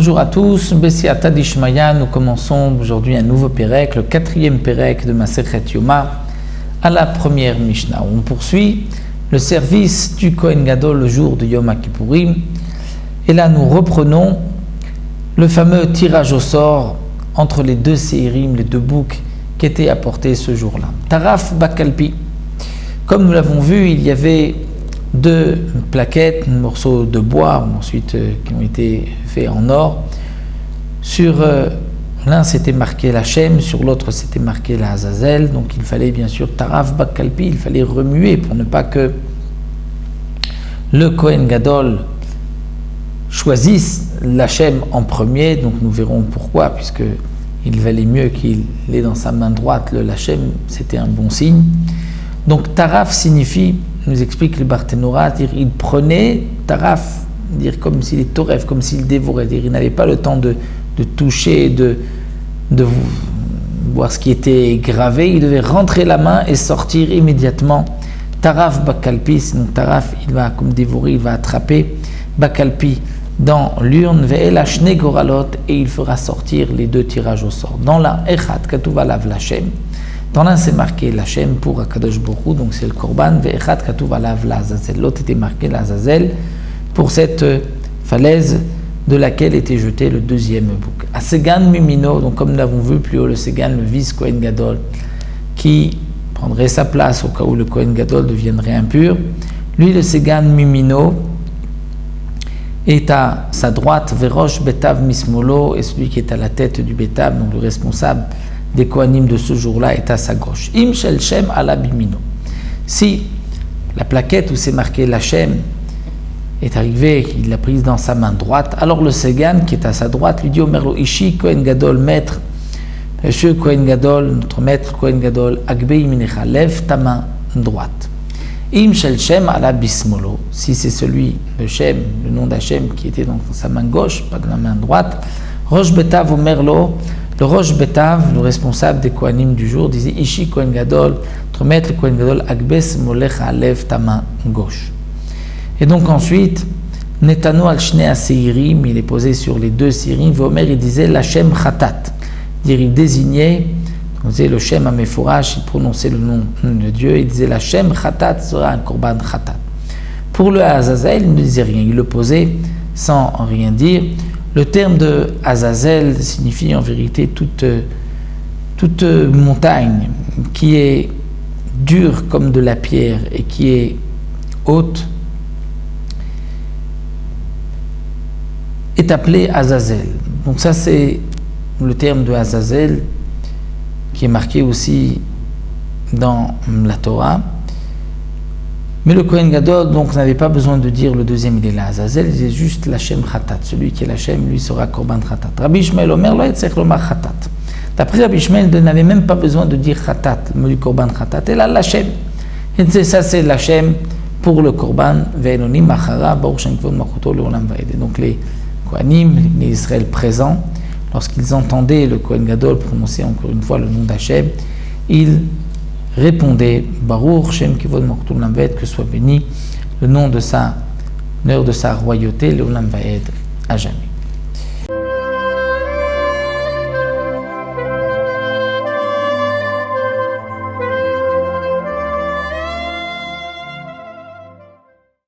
Bonjour à tous, Bessiata Dishmaya, nous commençons aujourd'hui un nouveau Pérec, le 4e Pérec de Masechet Yoma, à la première Mishnah. On poursuit le service du Kohen Gadol le jour de Yom Kippourim, et là nous reprenons le fameux tirage au sort entre les deux séirim, les deux boucs qui étaient apportés ce jour-là. Taraf Bakalpi. Comme nous l'avons vu, il y avait deux plaquettes, morceaux de bois, ensuite qui ont été faits en or. Sur l'un c'était marqué la Shem, sur l'autre c'était marqué la Azazel. Donc il fallait bien sûr Taraf Bakalpi, il fallait remuer pour ne pas que le Kohen Gadol choisisse la Shem en premier. Donc nous verrons pourquoi, puisque il valait mieux qu'il l'ait dans sa main droite. Le Lachem, c'était un bon signe. Donc Taraf signifie, nous explique le Barthénora, dire il prenait Taraf, dire comme s'il est toref, comme s'il dévorait, dire il n'avait pas le temps de toucher, de voir ce qui était gravé, il devait rentrer la main et sortir immédiatement. Taraf Bakalpi, sinon Taraf, il va comme dévorer, il va attraper Bakalpi dans l'urne, ve'elashne goralot, et il fera sortir les deux tirages au sort. Dans la Echad Katuv alav Lachem, dans l'un c'est marqué Lachem pour Akadosh Baruch Hu, donc c'est le Korban, ve'echad Katuv alav l'Azazel. L'autre était marqué l'Azazel pour cette falaise de laquelle était jeté le deuxième bouc. À Segan Mimino, donc comme nous l'avons vu plus haut, le Segan, le vice Kohen Gadol, qui prendrait sa place au cas où le Kohen Gadol deviendrait impur. Lui, le Segan Mimino, est à sa droite, Verosh Betav Mismolo, et celui qui est à la tête du Betav, donc le responsable des Kohanim de ce jour-là, est à sa gauche. Im Shel Shem ala Bimino. Si la plaquette où c'est marqué la Shem est arrivée, il l'a prise dans sa main droite, alors le Segan qui est à sa droite lui dit Omerlo Ishi Kohen Gadol, maître, monsieur Kohen Gadol, notre maître Kohen Gadol, Agbei Minecha, lève ta main droite. Im Shel Shem ala Bismolo, si c'est celui de Shem, le nom d'Hachem qui était dans sa main gauche, pas de la main droite, Rosh Betav Omerlo, le Rosh Betav, le responsable des Kohanim du jour, disait Ishi Kohen Gadol, notre maître Kohen Gadol, Agbes Molecha, lève ta main gauche. Et donc ensuite, Netano al Shnei Aseirim, il est posé sur les deux Seirim, Vomer, il disait l'Hachem Chatat, il désignait. On disait le Shem Ameforash, il prononçait le nom de Dieu, il disait la Shem Khatat sera un Korban Khatat. Pour le Azazel, il ne disait rien, il le posait sans rien dire. Le terme de Azazel signifie en vérité toute montagne qui est dure comme de la pierre et qui est haute, est appelée Azazel. Donc ça c'est le terme de Azazel, qui est marqué aussi dans la Torah. Mais le Kohen Gadol, donc, n'avait pas besoin de dire le deuxième, il est là. Azazel, il disait juste l'Hachem Khatat. Celui qui est l'Hachem, lui, sera Korban Khatat. Rabbi Ishmael Omer, lo yetzech lomar Khatat. D'après Rabbi Ishmael, il n'avait même pas besoin de dire Khatat, le Korban Khatat. Et là, l'Hachem. Et ça, c'est l'Hachem pour le Korban. Ve'elonim machara, baruch shem kvod malchuto leolam va'ed. Donc, les Kohanim, les Israël présents, lorsqu'ils entendaient le Kohen Gadol prononcer encore une fois le nom d'Hachem, ils répondaient Baruch Shem Kivod Malchuto Leolam Vaed, que soit béni le nom de sa royauté, Leolam Vaed, à jamais.